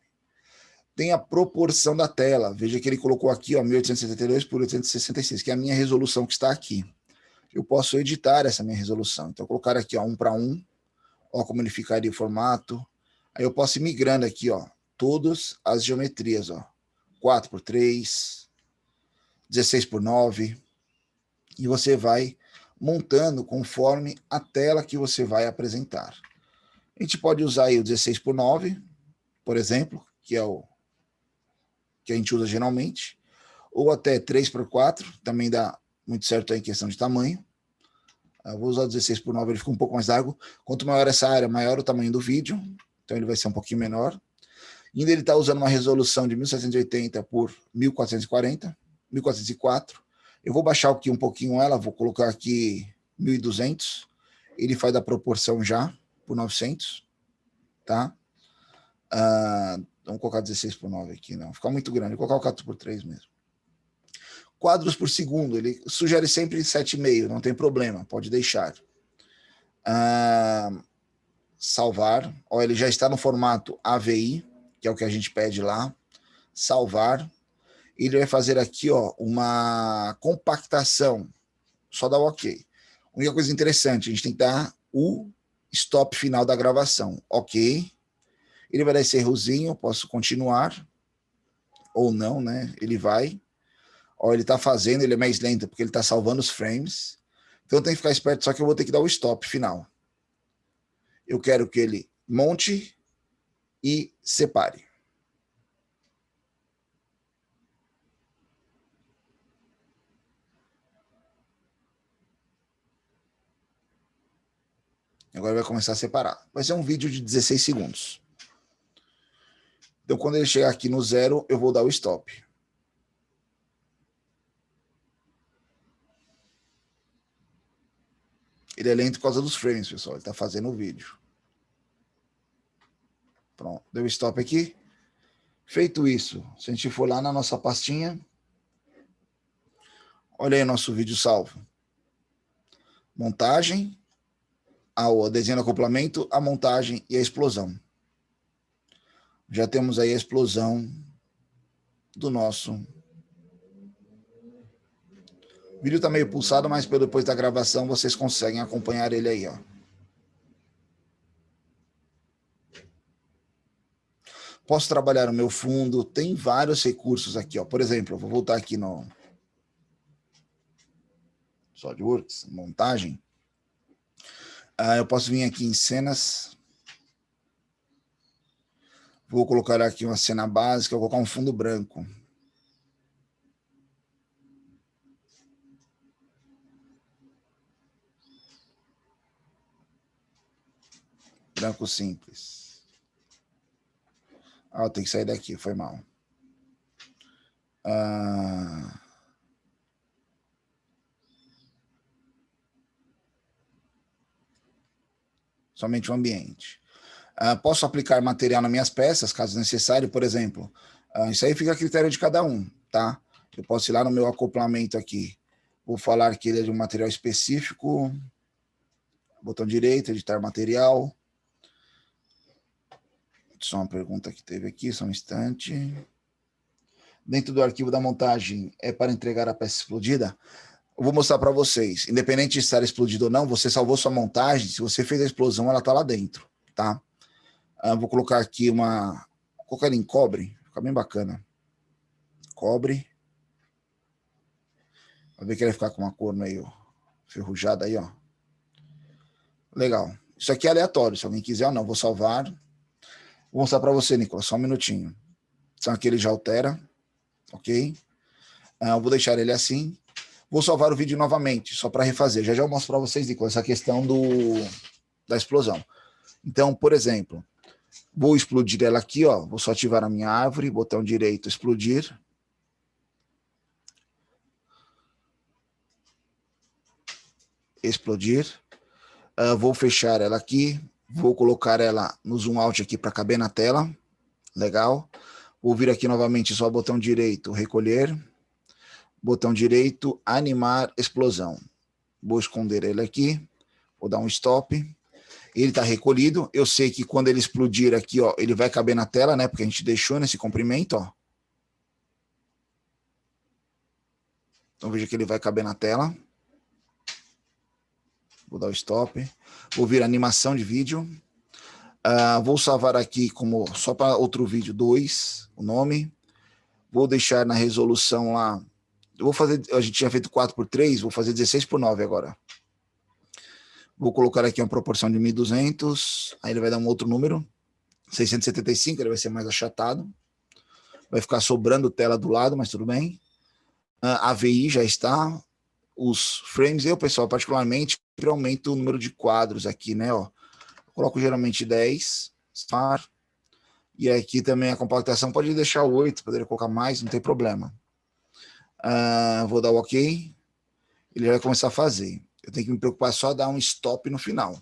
Tem a proporção da tela. Veja que ele colocou aqui, ó, 1872 por 866, que é a minha resolução que está aqui. Eu posso editar essa minha resolução. Então, colocar aqui, ó, 1 para 1. Ó, como ele ficaria o formato. Aí eu posso ir migrando aqui, ó, todas as geometrias, ó. 4 por 3, 16 por 9, e você vai montando conforme a tela que você vai apresentar. A gente pode usar aí o 16 por 9, por exemplo, que é o que a gente usa geralmente, ou até 3 por 4, também dá muito certo aí em questão de tamanho. Eu vou usar o 16 por 9, ele fica um pouco mais largo. Quanto maior essa área, maior o tamanho do vídeo, então ele vai ser um pouquinho menor. E ainda ele está usando uma resolução de 1780 por 1440, 1404. Eu vou baixar aqui um pouquinho ela, vou colocar aqui 1200. Ele faz a proporção já por 900, tá? Vamos colocar 16 por 9 aqui, não. Fica muito grande, vou colocar o 4 por 3 mesmo. Quadros por segundo, ele sugere sempre 7,5, não tem problema, pode deixar. Salvar, ó, ele já está no formato AVI, que é o que a gente pede lá. Salvar. Ele vai fazer aqui, ó, uma compactação. Só dá o OK. A única coisa interessante, a gente tem que dar o stop final da gravação. OK. Ele vai dar esse errozinho, posso continuar ou não, né? Ele vai. Ó, ele tá fazendo, ele é mais lento porque ele tá salvando os frames. Então tem que ficar esperto, só que eu vou ter que dar o stop final. Eu quero que ele monte e separe. Agora vai começar a separar. Vai ser um vídeo de 16 segundos. Então, quando ele chegar aqui no 0, eu vou dar o stop. Ele é lento por causa dos frames, pessoal. Ele está fazendo o vídeo. Pronto, deu stop aqui. Feito isso, se a gente for lá na nossa pastinha, olha aí o nosso vídeo salvo. Montagem, o desenho do acoplamento, a montagem e a explosão. Já temos aí a explosão do nosso. O vídeo está meio pulsado, mas depois da gravação vocês conseguem acompanhar ele aí, ó. Posso trabalhar o meu fundo, tem vários recursos aqui, ó. Por exemplo, eu vou voltar aqui no SolidWorks, montagem. Eu posso vir aqui em cenas. Vou colocar aqui uma cena básica, vou colocar um fundo branco. Branco simples. Eu tenho que sair daqui, foi mal. somente o ambiente. Posso aplicar material nas minhas peças, caso necessário, por exemplo. Isso aí fica a critério de cada um, tá? Eu posso ir lá no meu acoplamento aqui. Vou falar que ele é de um material específico. Botão direito, editar material. Só uma pergunta que teve aqui, só um instante. Dentro do arquivo da montagem, é para entregar a peça explodida? Eu vou mostrar para vocês. Independente de estar explodido ou não, você salvou sua montagem. Se você fez a explosão, ela está lá dentro, tá? Vou colocar aqui uma... Vou colocar ele em cobre. Fica bem bacana. Cobre. Vai ver que ele vai ficar com uma cor meio ferrujada aí, ó. Legal. Isso aqui é aleatório. Se alguém quiser ou não, vou salvar. Vou mostrar para você, Nicolas. Só um minutinho. Então aqui ele já altera. Ok? Vou deixar ele assim. Vou salvar o vídeo novamente, só para refazer. Já eu mostro para vocês, Nicolas, essa questão da explosão. Então, por exemplo, vou explodir ela aqui, ó. Vou só ativar a minha árvore, botão direito, explodir. Explodir. Vou fechar ela aqui. Vou colocar ela no zoom out aqui para caber na tela. Legal. Vou vir aqui novamente, só botão direito, recolher. Botão direito, animar explosão. Vou esconder ele aqui. Vou dar um stop. Ele está recolhido. Eu sei que quando ele explodir aqui, ó, ele vai caber na tela, né? Porque a gente deixou nesse comprimento, ó. Então veja que ele vai caber na tela. Vou dar o stop. Vou vir animação de vídeo. Vou salvar aqui como só para outro vídeo 2, o nome. Vou deixar na resolução lá. Eu vou fazer, a gente tinha feito 4:3, vou fazer 16:9 agora. Vou colocar aqui uma proporção de 1200, aí ele vai dar um outro número, 675, ele vai ser mais achatado. Vai ficar sobrando tela do lado, mas tudo bem. AVI já está. Os frames, eu, pessoal, particularmente, eu aumento o número de quadros aqui, né, ó. Eu coloco geralmente 10, e aqui também a compactação pode deixar 8, poderia colocar mais, não tem problema. Vou dar o OK, ele vai começar a fazer. Eu tenho que me preocupar só dar um stop no final.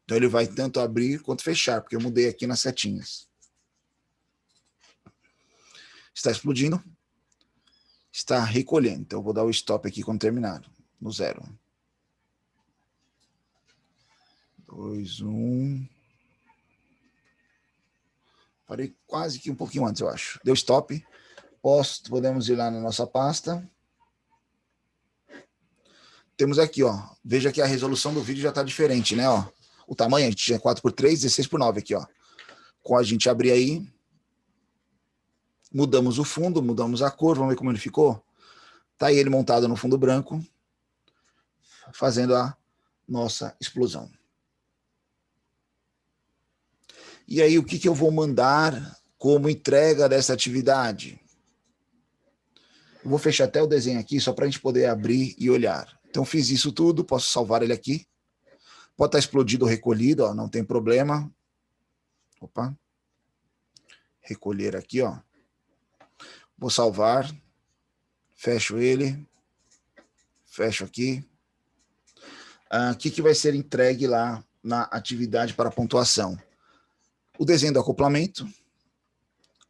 Então ele vai tanto abrir quanto fechar, porque eu mudei aqui nas setinhas. Está explodindo. Está recolhendo. Então eu vou dar o stop aqui quando terminar, no 0. 2, 1. Parei quase que um pouquinho antes, eu acho. Deu stop. Podemos ir lá na nossa pasta. Temos aqui, ó. Veja que a resolução do vídeo já está diferente, né? Ó. O tamanho, a gente tinha 4:3, 16:9 aqui, ó. Com a gente abrir aí, mudamos o fundo, mudamos a cor, vamos ver como ele ficou? Tá aí ele montado no fundo branco, fazendo a nossa explosão. E aí, o que eu vou mandar como entrega dessa atividade? Eu vou fechar até o desenho aqui, só para a gente poder abrir e olhar. Então, fiz isso tudo, posso salvar ele aqui. Pode estar explodido ou recolhido, ó, não tem problema. Opa. Recolher aqui, ó. Vou salvar. Fecho ele. Fecho aqui. O que vai ser entregue lá na atividade para pontuação? O desenho do acoplamento,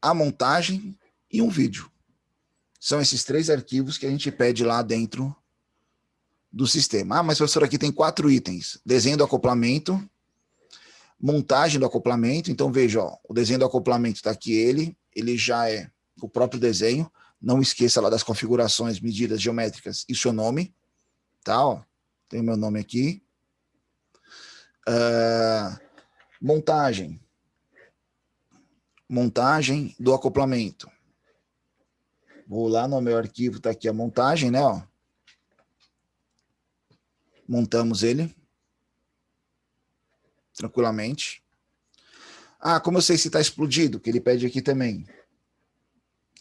a montagem e um vídeo. São esses 3 arquivos que a gente pede lá dentro do sistema. Mas professor, aqui tem 4 itens. Desenho do acoplamento, montagem do acoplamento. Então veja, ó, o desenho do acoplamento está aqui ele já é o próprio desenho. Não esqueça lá das configurações, medidas geométricas e seu nome. Tá, ó, tem o meu nome aqui. Montagem do acoplamento. Vou lá no meu arquivo, tá aqui a montagem, né, ó. Montamos ele. Tranquilamente. Como eu sei se está explodido, que ele pede aqui também.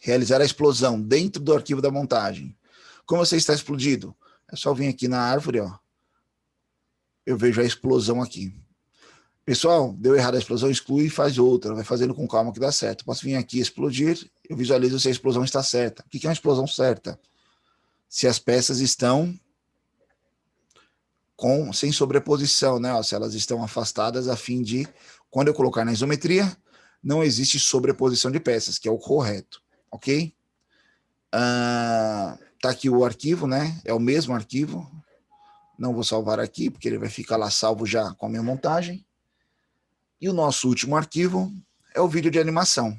Realizar a explosão dentro do arquivo da montagem. Como eu sei se está explodido? É só vir aqui na árvore, ó. Eu vejo a explosão aqui. Pessoal, deu errado a explosão, exclui e faz outra. Vai fazendo com calma que dá certo. Posso vir aqui explodir, eu visualizo se a explosão está certa. O que é uma explosão certa? Se as peças estão sem sobreposição, né? Ó, se elas estão afastadas, a fim de, quando eu colocar na isometria, não existe sobreposição de peças, que é o correto, ok? Tá aqui o arquivo, né? É o mesmo arquivo. Não vou salvar aqui, porque ele vai ficar lá salvo já com a minha montagem. E o nosso último arquivo é o vídeo de animação.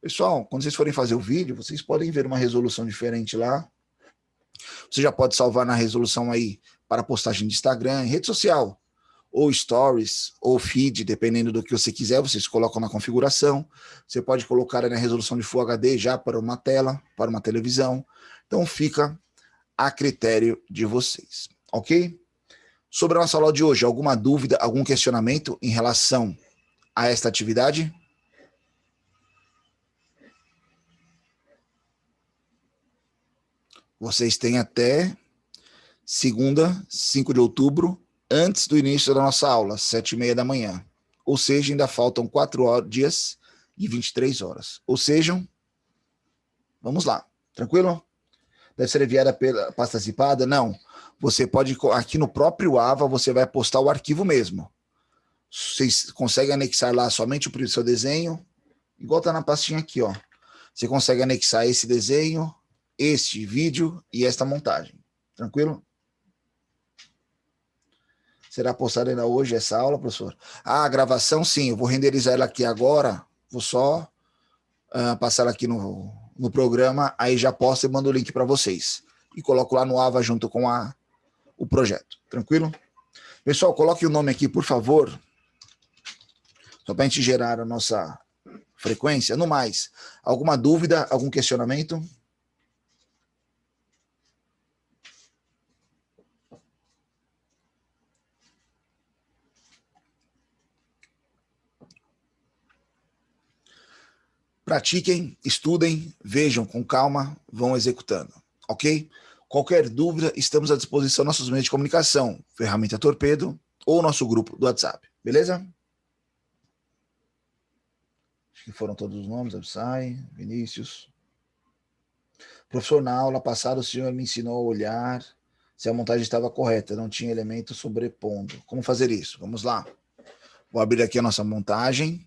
Pessoal, quando vocês forem fazer o vídeo, vocês podem ver uma resolução diferente lá. Você já pode salvar na resolução aí para postagem de Instagram, rede social, ou stories, ou feed, dependendo do que você quiser, vocês colocam na configuração. Você pode colocar na resolução de Full HD já para uma tela, para uma televisão. Então fica a critério de vocês, ok? Sobre a nossa aula de hoje, alguma dúvida, algum questionamento em relação a esta atividade? Vocês têm até segunda, 5 de outubro, antes do início da nossa aula, 7h30 da manhã. Ou seja, ainda faltam 4 dias e 23 horas. Ou seja, vamos lá, tranquilo? Deve ser enviada pela pasta zipada? Não. Você pode, aqui no próprio AVA, você vai postar o arquivo mesmo. Vocês conseguem anexar lá somente o seu desenho, igual está na pastinha aqui, ó. Você consegue anexar esse desenho, este vídeo e esta montagem. Tranquilo? Será postada ainda hoje essa aula, professor? Ah, a gravação, sim. Eu vou renderizar ela aqui agora. Vou só passar ela aqui no programa, aí já posto e mando o link para vocês. E coloco lá no AVA junto com o projeto. Tranquilo? Pessoal, coloque o nome aqui, por favor. Só para a gente gerar a nossa frequência. No mais, alguma dúvida, algum questionamento? Pratiquem, estudem, vejam com calma, vão executando, ok? Qualquer dúvida, estamos à disposição nossos meios de comunicação, ferramenta Torpedo ou nosso grupo do WhatsApp, beleza? Acho que foram todos os nomes, Absai, Vinícius. Professor, na aula passada o senhor me ensinou a olhar se a montagem estava correta, não tinha elemento sobrepondo. Como fazer isso? Vamos lá. Vou abrir aqui a nossa montagem.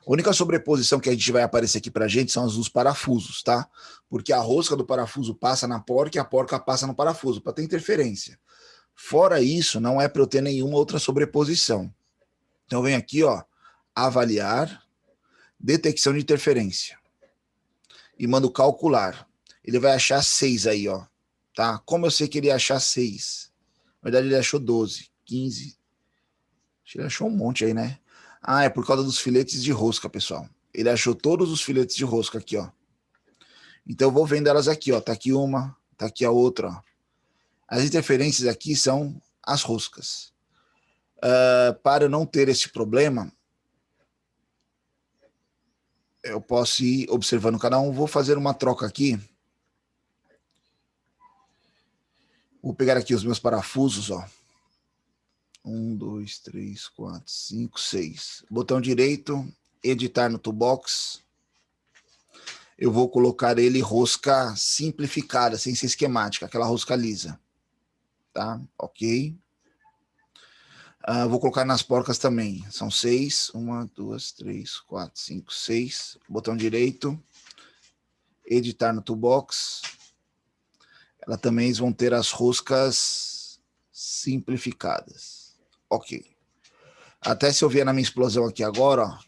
A única sobreposição que a gente vai aparecer aqui pra gente são as dos parafusos, tá? Porque a rosca do parafuso passa na porca e a porca passa no parafuso, para ter interferência. Fora isso, não é para eu ter nenhuma outra sobreposição. Então vem aqui, ó, avaliar, detecção de interferência. E mando calcular. Ele vai achar 6 aí, ó. Tá? Como eu sei que ele ia achar 6? Na verdade, ele achou 12, 15. Acho que ele achou um monte aí, né? Ah, é por causa dos filetes de rosca, pessoal. Ele achou todos os filetes de rosca aqui, ó. Então eu vou vendo elas aqui, ó. Tá aqui uma, tá aqui a outra, ó. As interferências aqui são as roscas. Para não ter esse problema, eu posso ir observando cada um. Vou fazer uma troca aqui. Vou pegar aqui os meus parafusos, ó. 1, 2, 3, 4, 5, 6. Botão direito, editar no toolbox. Eu vou colocar ele rosca simplificada, sem ser esquemática, aquela rosca lisa. Tá? Ok. Vou colocar nas porcas também. São 6. 1, 2, 3, 4, 5, 6. Botão direito. Editar no toolbox. Elas também vão ter as roscas simplificadas. Ok. Até se eu vier na minha explosão aqui agora, ó,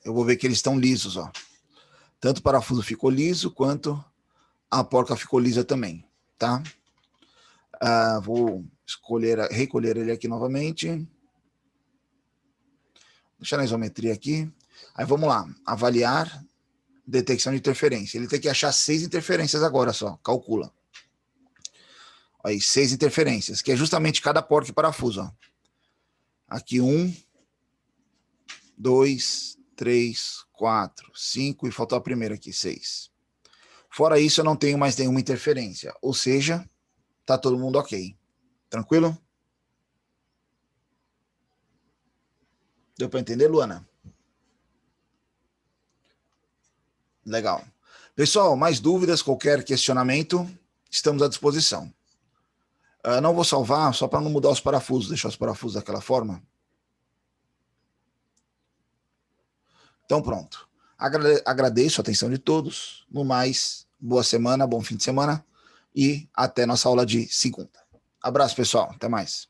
eu vou ver que eles estão lisos, ó. Tanto o parafuso ficou liso, quanto a porca ficou lisa também, tá? Vou recolher ele aqui novamente. Deixar na isometria aqui. Aí vamos lá, avaliar, detecção de interferência. Ele tem que achar 6 interferências agora só, calcula. Aí, 6 interferências, que é justamente cada porca e parafuso, ó. Aqui 1, 2, 3, 4, 5 e faltou a primeira aqui, 6. Fora isso, eu não tenho mais nenhuma interferência, ou seja, tá todo mundo ok. Tranquilo? Deu para entender, Luana? Legal. Pessoal, mais dúvidas, qualquer questionamento, estamos à disposição. Não vou salvar, só para não mudar os parafusos, deixar os parafusos daquela forma. Então pronto. Agradeço a atenção de todos. No mais, boa semana, bom fim de semana e até nossa aula de segunda. Abraço, pessoal. Até mais.